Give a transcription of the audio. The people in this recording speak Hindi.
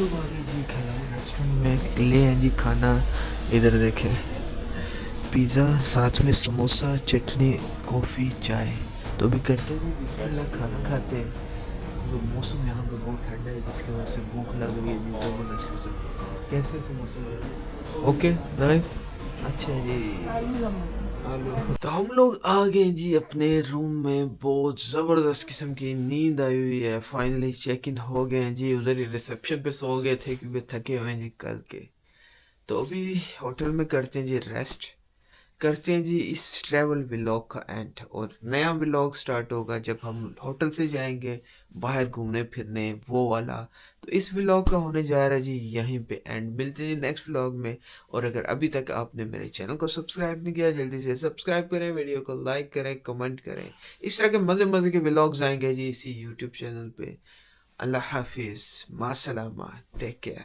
लोग आ गए जी खिलाओ रेस्टोरेंट में, ले हैं जी खाना। इधर देखें, पिज़्ज़ा, साथ में समोसा, चटनी, कॉफ़ी, चाय। तो अभी करते हैं बिस्मिल्लाह, खाना खाते हैं। तो मौसम यहाँ पे बहुत ठंडा है जिसकी वजह से भूख लग रही है जी ज़बरदस्त किस्म। कैसे समोसे? ओके, नाइस, अच्छा जी। आलू। तो हम लोग आ गए जी अपने रूम में, बहुत ज़बरदस्त किस्म की नींद आई हुई है। फाइनली चेक इन हो गए हैं जी, उधर ही रिसेप्शन पे सो गए थे क्योंकि थके हुए हैं जी कल के। तो अभी होटल में करते हैं जी रेस्ट, करते हैं जी इस ट्रैवल व्लॉग का एंड। और नया व्लॉग स्टार्ट होगा जब हम होटल से जाएंगे बाहर घूमने फिरने, वो वाला। तो इस व्लॉग का होने जा रहा है जी यहीं पे एंड। मिलते हैं नेक्स्ट व्लॉग में। और अगर अभी तक आपने मेरे चैनल को सब्सक्राइब नहीं किया, जल्दी से सब्सक्राइब करें, वीडियो को लाइक करें, कमेंट करें। इस तरह के मज़े मज़े के व्लॉग्स आएंगे जी इसी यूट्यूब चैनल पे। अल्लाह हाफिज़, मासलामा, टेक केयर।